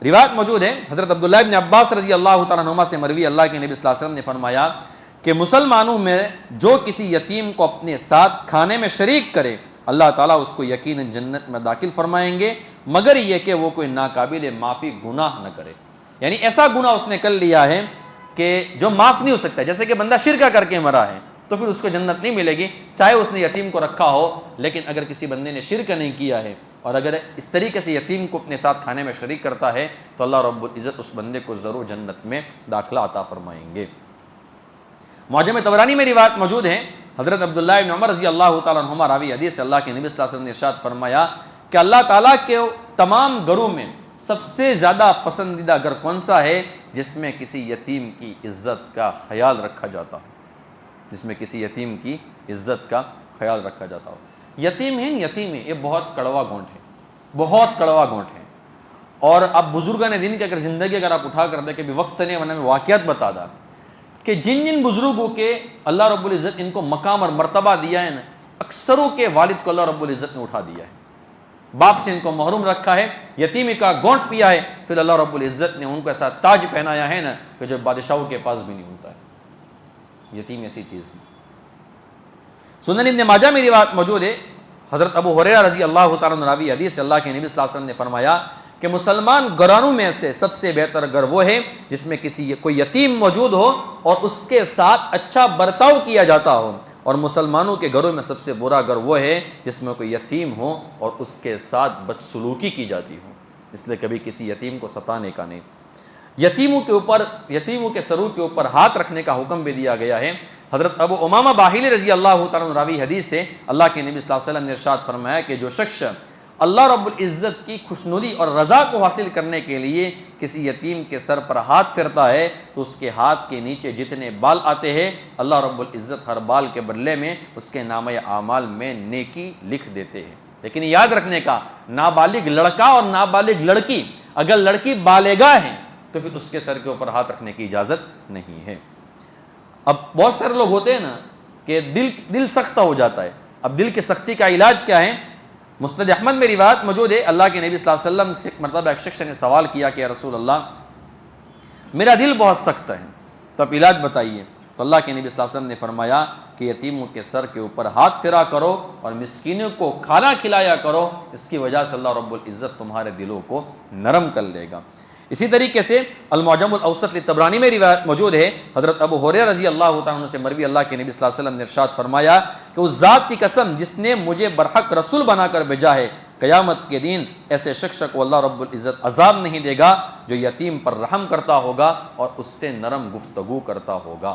روایت موجود ہے، حضرت عبداللہ ابن عباس رضی اللہ تعالیٰ عنہما سے مروی، اللہ کے نبی صلی اللہ علیہ وسلم نے فرمایا کہ مسلمانوں میں جو کسی یتیم کو اپنے ساتھ کھانے میں شریک کرے، اللہ تعالیٰ اس کو یقیناً جنت میں داخل فرمائیں گے، مگر یہ کہ وہ کوئی ناقابل معافی گناہ نہ کرے، یعنی ایسا گناہ اس نے کر لیا ہے کہ جو معاف نہیں ہو سکتا۔ جیسے کہ بندہ شرک کر کے مرا ہے تو پھر اس کو جنت نہیں ملے گی، چاہے اس نے یتیم کو رکھا ہو، لیکن اگر کسی بندے نے شرک نہیں کیا ہے اور اگر اس طریقے سے یتیم کو اپنے ساتھ کھانے میں شریک کرتا ہے تو اللہ رب العزت اس بندے کو ضرور جنت میں داخلہ عطا فرمائیں گے۔ معجم طبرانی میں روایت موجود ہے، حضرت عبداللہ ابن عمر رضی اللہ تعالیٰ عنہما راوی حدیث سے اللہ کے نبی صلی اللہ علیہ وسلم نے ارشاد فرمایا کہ اللہ تعالیٰ کے تمام گھروں میں سب سے زیادہ پسندیدہ گھر کون سا ہے؟ جس میں کسی یتیم کی عزت کا خیال رکھا جاتا ہو، جس میں کسی یتیم کی عزت کا خیال رکھا جاتا ہو۔ یتیم ہے، یہ بہت کڑوا گھونٹ ہے، بہت کڑوا گھونٹ ہے۔ اور اب بزرگان دین کی اگر زندگی اگر آپ اٹھا کر دیں کہ بھی وقت نہیں ورنہ میں واقعات بتا دا کہ جن بزرگوں کے اللہ رب العزت ان کو مقام اور مرتبہ دیا ہے نا، اکثروں کے والد کو اللہ رب العزت نے اٹھا دیا ہے، باپ سے ان کو محروم رکھا ہے، یتیمی کا گونٹ پیا ہے، پھر اللہ رب العزت نے ان کو ایسا تاج پہنایا ہے نا کہ جو بادشاہوں کے پاس بھی نہیں ہوتا ہے۔ یتیم ایسی چیز ہے۔ سنن ابن ماجہ میں روایت موجود ہے، حضرت ابو ہریرہ رضی اللہ تعالیٰ عنہ راوی حدیث سے اللہ کے نبی صلی اللہ علیہ وسلم نے فرمایا کہ مسلمان گھرانوں میں سے سب سے بہتر گھر وہ ہے جس میں کوئی یتیم موجود ہو اور اس کے ساتھ اچھا برتاؤ کیا جاتا ہو، اور مسلمانوں کے گھروں میں سب سے برا گھر وہ ہے جس میں کوئی یتیم ہو اور اس کے ساتھ بدسلوکی کی جاتی ہو، اس لیے کبھی کسی یتیم کو ستانے کا نہیں۔ یتیموں کے سروں کے اوپر ہاتھ رکھنے کا حکم بھی دیا گیا ہے۔ حضرت ابو امامہ باہلی رضی اللہ تعالیٰ عنہ راوی حدیث سے اللہ کے نبی صلی اللہ علیہ وسلم نے ارشاد فرمایا کہ جو شخص اللہ رب العزت کی خوشنودی اور رضا کو حاصل کرنے کے لیے کسی یتیم کے سر پر ہاتھ پھیرتا ہے تو اس کے ہاتھ کے نیچے جتنے بال آتے ہیں اللہ رب العزت ہر بال کے بدلے میں اس کے نامہ اعمال میں نیکی لکھ دیتے ہیں۔ لیکن یاد رکھنے کا، نابالغ لڑکا اور نابالغ لڑکی، اگر لڑکی بالغہ ہے تو پھر اس کے سر کے اوپر ہاتھ رکھنے کی اجازت نہیں ہے۔ اب بہت سارے لوگ ہوتے ہیں نا کہ دل سخت ہو جاتا ہے۔ اب دل کی سختی کا علاج کیا ہے؟ مسند احمد میں روایت موجود ہے، اللہ کے نبی صلی اللہ علیہ وسلم سے ایک مرتبہ ایک شخص نے سوال کیا کہ یا رسول اللہ میرا دل بہت سخت ہے، تو آپ علاج بتائیے۔ تو اللہ کے نبی صلی اللہ علیہ وسلم نے فرمایا کہ یتیموں کے سر کے اوپر ہاتھ پھیرا کرو اور مسکینوں کو کھانا کھلایا کرو، اس کی وجہ سے اللہ رب العزت تمہارے دلوں کو نرم کر لے گا۔ اسی طریقے سے المعجم الاوسط لطبرانی میں روایت موجود ہے، حضرت ابو ہریرہ رضی اللہ تعالیٰ عنہ سے مروی اللہ کے نبی صلی اللہ علیہ وسلم نے ارشاد فرمایا کہ اس ذات کی قسم جس نے مجھے برحق رسول بنا کر بھیجا ہے، قیامت کے دن ایسے شخص کو اللہ رب العزت عذاب نہیں دے گا جو یتیم پر رحم کرتا ہوگا اور اس سے نرم گفتگو کرتا ہوگا۔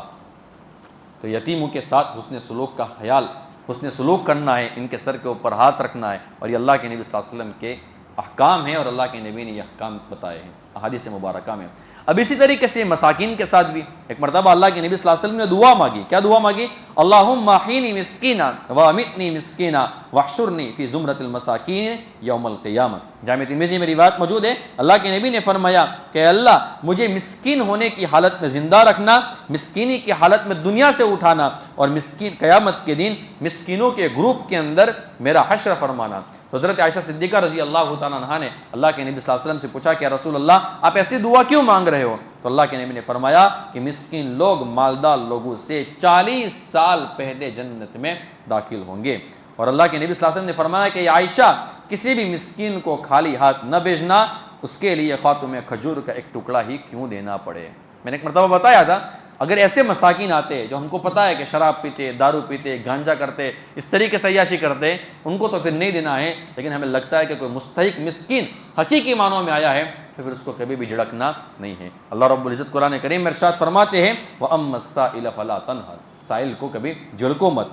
تو یتیموں کے ساتھ حسن سلوک کا خیال، حسن سلوک کرنا ہے، ان کے سر کے اوپر ہاتھ رکھنا ہے، اور یہ اللہ کے نبی صلی اللہ علیہ وسلم کے احکام ہیں اور اللہ کے نبی نے یہ احکام بتائے ہیں احادیث مبارکہ میں۔ اب اسی طریقے سے مساکین کے ساتھ بھی ایک مرتبہ اللہ کے نبی صلی اللہ علیہ وسلم نے دعا مانگی۔ کیا دعا مانگی؟ اللہم احینی مسکینا وامیتنی مسکینا واحشرنی فی زمرۃ المساکین یوم القیامہ۔ جامع ترمذی میں روایت موجود ہے، اللہ کے نبی نے فرمایا کہ اللہ مجھے مسکین ہونے کی حالت میں زندہ رکھنا، مسکینی کی حالت میں دنیا سے اٹھانا، اور مسکین قیامت کے دن مسکینوں کے گروپ کے اندر میرا حشر فرمانا۔ تو حضرت عائشہ صدیقہ رضی اللہ تعالیٰ عنہا نے اللہ کے نبی صلی اللہ علیہ وسلم سے پوچھا کہ رسول اللہ آپ ایسی دعا کیوں مانگ رہے ہو؟ تو اللہ کے نبی نے فرمایا کہ مسکین لوگ مالدار لوگوں سے 40 سال پہلے جنت میں داخل ہوں گے۔ اور اللہ کے نبی صلی اللہ علیہ وسلم نے فرمایا کہ عائشہ کسی بھی مسکین کو خالی ہاتھ نہ بھیجنا، اس کے لیے خواہ تمہیں کھجور کا ایک ٹکڑا ہی کیوں دینا پڑے۔ میں نے ایک مرتبہ بتایا تھا، اگر ایسے مساکین آتے جو ہم کو پتہ ہے کہ شراب پیتے، دارو پیتے، گانجا کرتے، اس طریقے سے عیاشی کرتے، ان کو تو پھر نہیں دینا ہے، لیکن ہمیں لگتا ہے کہ کوئی مستحق مسکین حقیقی معنوں میں آیا ہے تو پھر اس کو کبھی بھی جھڑکنا نہیں ہے۔ اللہ رب العزت قرآن کریم میں ارشاد فرماتے ہیں وَأَمَّا السَّائِلَ فَلَا تَنْهَرْ، سائل کو کبھی جھڑکو مت۔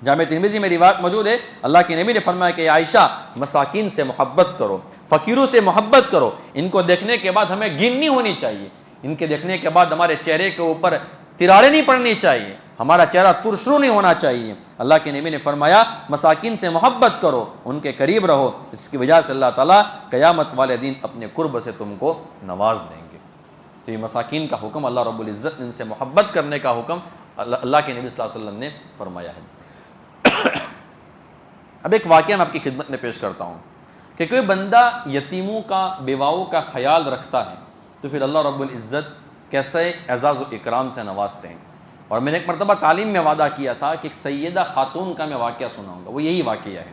جامع ترمذی میں روایت موجود ہے، اللہ کے نبی نے فرمایا کہ عائشہ مساکین سے محبت کرو، فقیروں سے محبت کرو، ان کو دیکھنے کے بعد ہمیں گھن نہیں ہونی چاہیے، ان کے دیکھنے کے بعد ہمارے چہرے کے اوپر تراڑیں نہیں پڑنی چاہیے، ہمارا چہرہ ترشرو نہیں ہونا چاہیے۔ اللہ کے نبی نے فرمایا مساکین سے محبت کرو، ان کے قریب رہو، اس کی وجہ سے اللہ تعالیٰ قیامت والے دن اپنے قرب سے تم کو نواز دیں گے۔ تو یہ مساکین کا حکم، اللہ رب العزت نے ان سے محبت کرنے کا حکم اللہ کے نبی صلی اللہ علیہ وسلم نے فرمایا ہے۔ اب ایک واقعہ میں آپ کی خدمت میں پیش کرتا ہوں کہ کوئی بندہ یتیموں کا، بیواؤں کا خیال رکھتا ہے تو پھر اللہ رب العزت کیسے اعزاز و اکرام سے نوازتے ہیں۔ اور میں نے ایک مرتبہ تعلیم میں وعدہ کیا تھا کہ ایک سیدہ خاتون کا میں واقعہ سناؤں گا، وہ یہی واقعہ ہے۔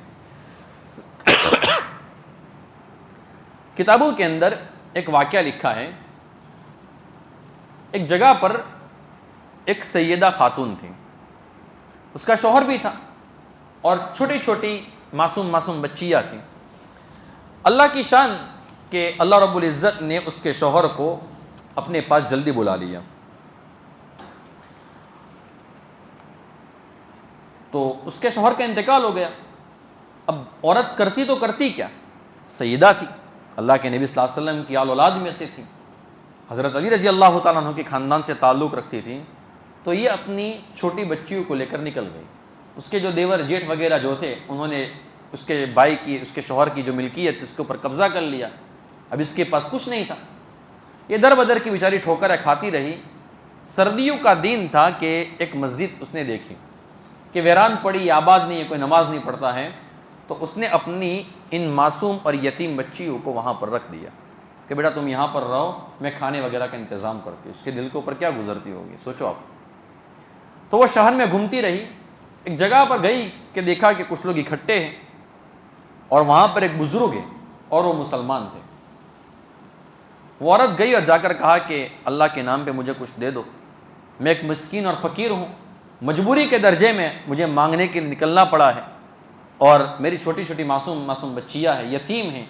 کتابوں کے اندر ایک واقعہ لکھا ہے، ایک جگہ پر ایک سیدہ خاتون تھی، اس کا شوہر بھی تھا اور چھوٹی چھوٹی معصوم بچیاں تھیں۔ اللہ کی شان کہ اللہ رب العزت نے اس کے شوہر کو اپنے پاس جلدی بلا لیا۔ تو اس کے شوہر کا انتقال ہو گیا۔ اب عورت کرتی تو کرتی کیا، سیدہ تھی، اللہ کے نبی صلی اللہ علیہ وسلم کی آل اولاد میں سے تھی، حضرت علی رضی اللہ تعالیٰ عنہ کے خاندان سے تعلق رکھتی تھی۔ تو یہ اپنی چھوٹی بچیوں کو لے کر نکل گئی۔ اس کے جو دیور جیٹھ وغیرہ جو تھے انہوں نے اس کے بھائی کی، اس کے شوہر کی جو ملکیت اس کے اوپر قبضہ کر لیا۔ اب اس کے پاس کچھ نہیں تھا، یہ در بدر کی بیچاری ٹھوکریں کھاتی رہی۔ سردیوں کا دن تھا کہ ایک مسجد اس نے دیکھی کہ ویران پڑی، آباد نہیں ہے، کوئی نماز نہیں پڑھتا ہے، تو اس نے اپنی ان معصوم اور یتیم بچیوں کو وہاں پر رکھ دیا کہ بیٹا تم یہاں پر رہو، میں کھانے وغیرہ کا انتظام کرتی ہوں۔ اس کے دل کے اوپر کیا گزرتی ہوگی، سوچو آپ۔ تو وہ شہر میں گھومتی رہی، ایک جگہ پر گئی کہ دیکھا کہ کچھ لوگ اکٹھے ہیں اور وہاں پر ایک بزرگ ہے اور وہ مسلمان تھے۔ وہ عورت گئی اور جا کر کہا کہ اللہ کے نام پہ مجھے کچھ دے دو، میں ایک مسکین اور فقیر ہوں، مجبوری کے درجے میں مجھے مانگنے کے لیے نکلنا پڑا ہے، اور میری چھوٹی چھوٹی معصوم بچیاں ہیں، یتیم ہیں،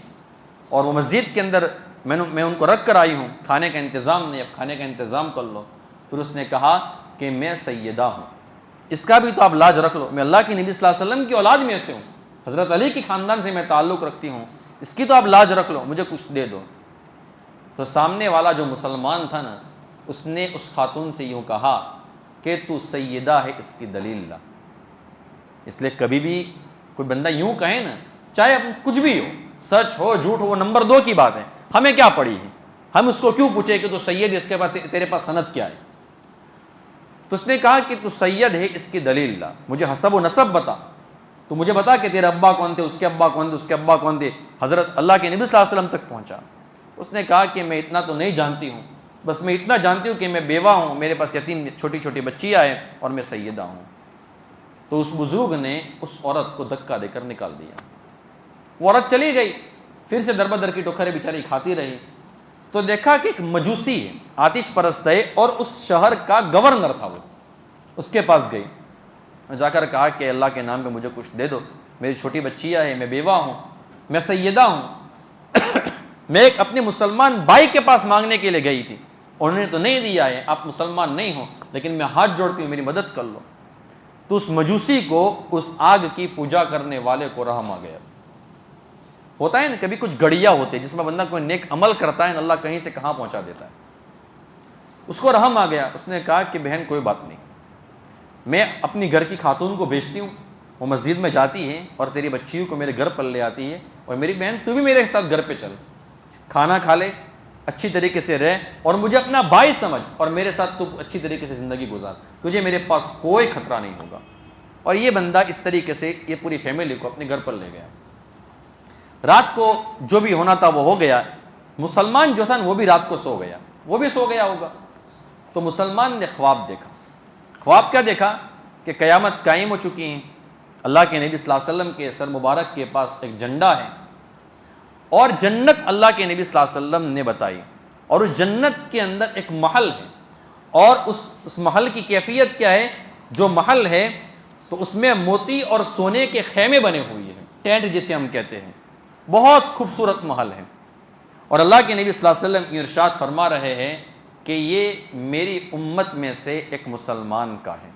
اور وہ مسجد کے اندر میں ان کو رکھ کر آئی ہوں، کھانے کا انتظام نہیں، اب کھانے کا انتظام کر لو۔ پھر اس نے کہا کہ میں سیدہ ہوں، اس کا بھی تو آپ لاج رکھ لو، میں اللہ کی نبی صلی اللہ علیہ وسلم کی اولاد میں سے ہوں، حضرت علی کی خاندان سے میں تعلق رکھتی ہوں، اس کی تو آپ لاج رکھ لو، مجھے کچھ دے دو۔ تو سامنے والا جو مسلمان تھا نا، اس نے اس خاتون سے یوں کہا کہ تو سیدہ ہے، اس کی دلیل لا۔ اس لیے کبھی بھی کوئی بندہ یوں کہے نا، چاہے کچھ بھی ہو، سچ ہو جھوٹ ہو، وہ نمبر 2 کی بات ہے، ہمیں کیا پڑی ہے، ہم اس کو کیوں پوچھے کہ تو سید، اس کے بعد تیرے پاس سند کیا ہے۔ تو اس نے کہا کہ تو سید ہے، اس کی دلیل لا، مجھے حسب و نسب بتا، تو مجھے بتا کہ تیرے ابا کون تھے، اس کے ابا کون تھے، اس کے ابا کون تھے۔ حضرت اللہ کے نبی صلی اللہ علیہ وسلم تک پہنچا۔ اس نے کہا کہ میں اتنا تو نہیں جانتی ہوں، بس میں اتنا جانتی ہوں کہ میں بیوہ ہوں، میرے پاس یتیم چھوٹی چھوٹی بچیاں ہیں اور میں سیدہ ہوں۔ تو اس بزرگ نے اس عورت کو دھکا دے کر نکال دیا۔ وہ عورت چلی گئی، پھر سے دربدر کی ٹوکریں بیچاری کھاتی رہی۔ تو دیکھا کہ ایک مجوسی ہے، آتش پرست ہے، اور اس شہر کا گورنر تھا، وہ اس کے پاس گئی، جا کر کہا کہ اللہ کے نام پہ مجھے کچھ دے دو، میری چھوٹی بچیاں ہیں، میں بیوہ ہوں، میں سیدہ ہوں۔ میں ایک اپنے مسلمان بھائی کے پاس مانگنے کے لیے گئی تھی، انہوں نے تو نہیں دیا ہے، آپ مسلمان نہیں ہو، لیکن میں ہاتھ جوڑتی ہوں، میری مدد کر لو۔ تو اس مجوسی کو، اس آگ کی پوجا کرنے والے کو رحم آ گیا۔ ہوتا ہے نا کبھی کچھ گڑیا ہوتے جس میں بندہ کوئی نیک عمل کرتا ہے، اللہ کہیں سے کہاں پہنچا دیتا ہے۔ اس کو رحم آ گیا، اس نے کہا کہ بہن کوئی بات نہیں، میں اپنی گھر کی خاتون کو بھیجتی ہوں، وہ مسجد میں جاتی ہے اور تیری بچیوں کو میرے گھر پر لے آتی ہے، اور میری بہن تو بھی میرے ساتھ گھر پہ چل، کھانا کھا لے، اچھی طریقے سے رہ، اور مجھے اپنا بھائی سمجھ، اور میرے ساتھ تو اچھی طریقے سے زندگی گزار، تجھے میرے پاس کوئی خطرہ نہیں ہوگا۔ اور یہ بندہ اس طریقے سے یہ پوری فیملی کو اپنے گھر پر لے گیا۔ رات کو جو بھی ہونا تھا وہ ہو گیا۔ مسلمان جو تھا وہ بھی رات کو سو گیا، وہ بھی سو گیا ہوگا۔ تو مسلمان نے خواب دیکھا۔ خواب کیا دیکھا کہ قیامت قائم ہو چکی ہیں، اللہ کے نبی صلی اللہ علیہ وسلم کے سر مبارک کے پاس ایک جھنڈا ہے، اور جنت اللہ کے نبی صلی اللہ علیہ وسلم نے بتائی، اور اس جنت کے اندر ایک محل ہے، اور اس محل کی کیفیت کیا ہے؟ جو محل ہے تو اس میں موتی اور سونے کے خیمے بنے ہوئے ہیں، ٹینٹ جسے ہم کہتے ہیں، بہت خوبصورت محل ہے۔ اور اللہ کے نبی صلی اللہ علیہ وسلم ارشاد فرما رہے ہیں کہ یہ میری امت میں سے ایک مسلمان کا ہے۔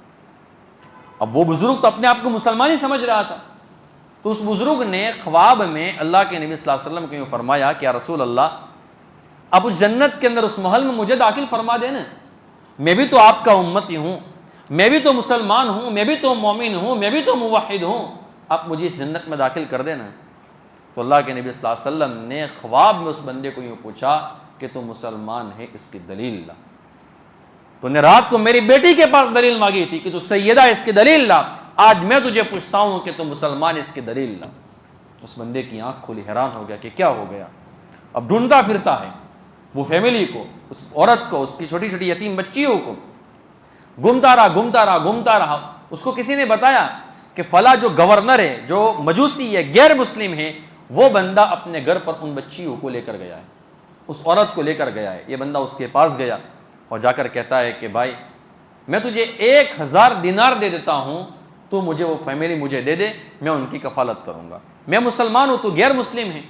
اب وہ بزرگ تو اپنے آپ کو مسلمان ہی سمجھ رہا تھا، تو اس بزرگ نے خواب میں اللہ کے نبی صلی اللہ علیہ وسلم کو یوں فرمایا کہ یا رسول اللہ، اب اس جنت کے اندر اس محل میں مجھے داخل فرما دینا، میں بھی تو آپ کا امتی ہوں، میں بھی تو مسلمان ہوں، میں بھی تو مومن ہوں، میں بھی تو موحد ہوں، آپ مجھے اس جنت میں داخل کر دینا۔ تو اللہ کے نبی صلی اللہ علیہ وسلم نے خواب میں اس بندے کو یوں پوچھا کہ تو مسلمان ہے، اس کی دلیل لا۔ تو نے رات کو میری بیٹی کے پاس دلیل مانگی تھی کہ تو سیدہ اس کی دلیل لا، آج میں تجھے پوچھتا ہوں کہ تو مسلمان، اس کی دلیل لا۔ اس بندے کی آنکھ کھلی، حیران ہو گیا کہ کیا ہو گیا۔ اب ڈھونڈتا پھرتا ہے وہ فیملی کو، اس عورت کو، اس کی چھوٹی چھوٹی یتیم بچیوں کو، گھومتا رہا۔ اس کو کسی نے بتایا کہ فلاں جو گورنر ہے، جو مجوسی ہے، غیر مسلم ہے، وہ بندہ اپنے گھر پر ان بچیوں کو لے کر گیا ہے، اس عورت کو لے کر گیا ہے۔ یہ بندہ اس کے پاس گیا اور جا کر کہتا ہے کہ بھائی میں تجھے 1000 دینار دے دیتا ہوں، تو مجھے وہ فیملی مجھے دے دے، میں ان کی کفالت کروں گا، میں مسلمان ہوں، تو غیر مسلم ہے۔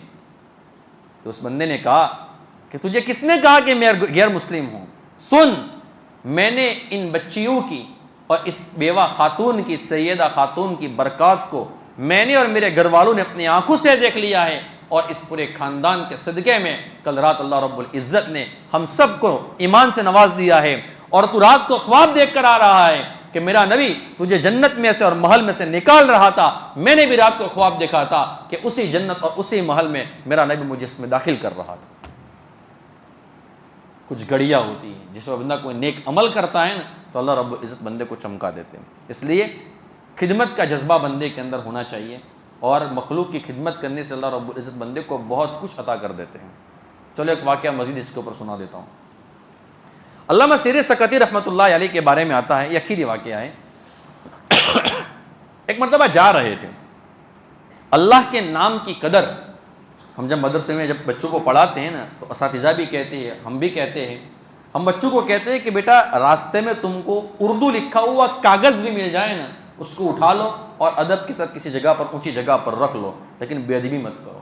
تو اس بندے نے کہا کہ تجھے کس نے کہا کہ میں غیر مسلم ہوں؟ سن، میں نے ان بچیوں کی اور اس بیوہ خاتون کی، سیدہ خاتون کی برکات کو میں نے اور میرے گھر والوں نے اپنی آنکھوں سے دیکھ لیا ہے، اور اس پورے خاندان کے صدقے میں کل رات اللہ رب العزت نے ہم سب کو ایمان سے نواز دیا ہے، اور تو رات کو خواب دیکھ کر آ رہا ہے کہ میرا نبی تجھے جنت میں سے اور محل میں سے نکال رہا تھا، میں نے بھی رات کو خواب دیکھا تھا کہ اسی جنت اور اسی محل میں میرا نبی مجھے اس میں داخل کر رہا تھا۔ کچھ گھڑیاں ہوتی ہیں جس میں بندہ کوئی نیک عمل کرتا ہے نا، تو اللہ رب العزت بندے کو چمکا دیتے ہیں۔ اس لیے خدمت کا جذبہ بندے کے اندر ہونا چاہیے، اور مخلوق کی خدمت کرنے سے اللہ رب العزت بندے کو بہت کچھ عطا کر دیتے ہیں۔ چلو ایک واقعہ مزید اس کے اوپر سنا دیتا ہوں۔ علامہ سیری سکتی رحمۃ اللہ علیہ کے بارے میں آتا ہے، یہ اخیری واقعہ ہے۔ ایک مرتبہ جا رہے تھے، اللہ کے نام کی قدر ہم جب مدرسے میں جب بچوں کو پڑھاتے ہیں نا، تو اساتذہ بھی کہتے ہیں، ہم بھی کہتے ہیں، ہم بچوں کو کہتے ہیں کہ بیٹا راستے میں تم کو اردو لکھا ہوا کاغذ بھی مل جائے نا، اس کو اٹھا لو اور ادب کے ساتھ کسی جگہ پر، اونچی جگہ پر رکھ لو، لیکن بے ادبی مت کرو۔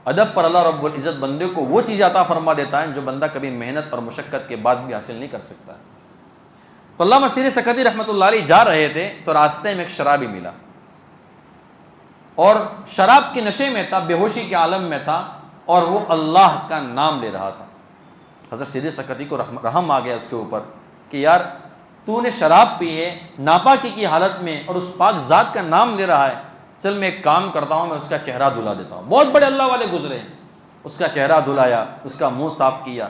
ادب پر اللہ رب العزت بندے کو وہ چیز عطا فرما دیتا ہے جو بندہ کبھی محنت اور مشقت کے بعد بھی حاصل نہیں کر سکتا۔ تو علامہ سیری سکتی رحمۃ اللہ علیہ جا رہے تھے، تو راستے میں ایک شرابی ملا، اور شراب کے نشے میں تھا، بے ہوشی کے عالم میں تھا، اور وہ اللہ کا نام لے رہا تھا۔ حضرت سیری سکتی کو رحم آ گیا اس کے اوپر کہ یار تو نے شراب پی ہے ناپاکی کی حالت میں، اور اس پاک ذات کا نام لے رہا ہے، چل میں ایک کام کرتا ہوں، میں اس کا چہرہ دھلا دیتا ہوں۔ بہت بڑے اللہ والے گزرے ہیں، اس کا چہرہ دھلایا، اس کا منہ صاف کیا۔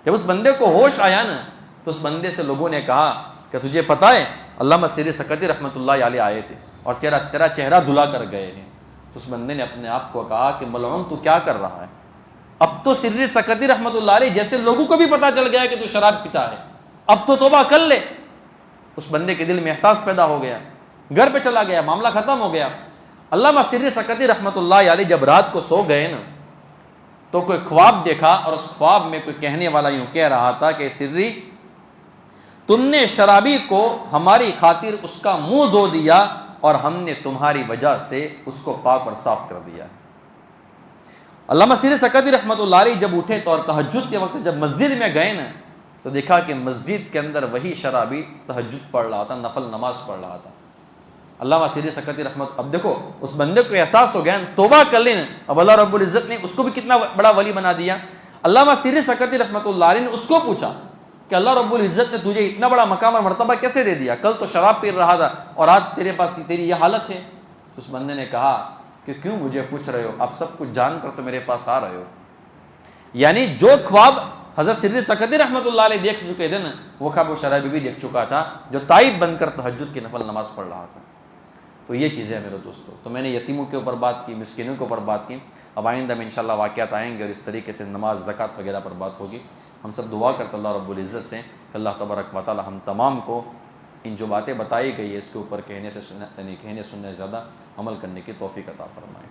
جب اس بندے کو ہوش آیا نا، تو اس بندے سے لوگوں نے کہا کہ تجھے پتہ ہے علامہ سیری سکتی رحمۃ اللہ علیہ آئے تھے اور تیرا چہرہ دھلا کر گئے ہیں۔ تو اس بندے نے اپنے آپ کو کہا کہ ملعون تو کیا کر رہا ہے؟ اب تو سیری سکتی رحمۃ اللہ علیہ جیسے لوگوں کو بھی پتہ چل گیا کہ تو شراب پیتا ہے، اب تو توبہ کر لے۔ اس بندے کے دل میں احساس پیدا ہو گیا، گھر پہ چلا گیا، معاملہ ختم ہو گیا۔ علامہ سیری سکتی رحمۃ اللہ علیہ جب رات کو سو گئے نا، تو کوئی خواب دیکھا، اور اس خواب میں کوئی کہنے والا یوں کہہ رہا تھا کہ سری، تم نے شرابی کو ہماری خاطر اس کا منہ دھو دیا، اور ہم نے تمہاری وجہ سے اس کو پاک اور صاف کر دیا۔ علامہ سیری سکتی رحمۃ اللہ علیہ جب اٹھے تو اور تہجد کے وقت جب مسجد میں گئے نا، تو دیکھا کہ مسجد کے اندر وہی شرابی تہجد پڑھ رہا تھا، نفل نماز پڑھ رہا تھا۔ علامہ سیری سکتی اب دیکھو اس بندے کو احساس ہو گیا، توبہ کر لی نا، اب اللہ رب العزت نے اس کو بھی کتنا بڑا ولی بنا دیا۔ علامہ سیری سکتی رحمۃ اللہ علیہ نے اس کو پوچھا کہ اللہ رب العزت نے تجھے اتنا بڑا مقام اور مرتبہ کیسے دے دیا؟ کل تو شراب پی رہا تھا اور آج تیرے پاس تیری یہ حالت ہے۔ تو اس بندے نے کہا کہ کیوں مجھے پوچھ رہے ہو؟ آپ سب کچھ جان کر تو میرے پاس آ رہے ہو۔ یعنی جو خواب حضرت سیری سکتی رحمۃ اللہ علیہ دیکھ چکے تھے نا، وہ خواب وہ شرابی بھی دیکھ چکا تھا، جو تائب بن کر تہجد کی نفل نماز پڑھ رہا تھا۔ تو یہ چیزیں ہیں میرے دوستوں۔ تو میں نے یتیموں کے اوپر بات کی، مسکینوں کے اوپر بات کی، اب آئندہ میں انشاءاللہ واقعات آئیں گے اور اس طریقے سے نماز، زکوٰۃ وغیرہ پر بات ہوگی۔ ہم سب دعا کرتے اللہ رب العزت سے کہ اللہ تبارک و تعالی ہم تمام کو ان جو باتیں بتائی گئی ہے اس کے اوپر کہنے سے یعنی کہنے سننے سے زیادہ عمل کرنے کی توفیق عطا فرمائے۔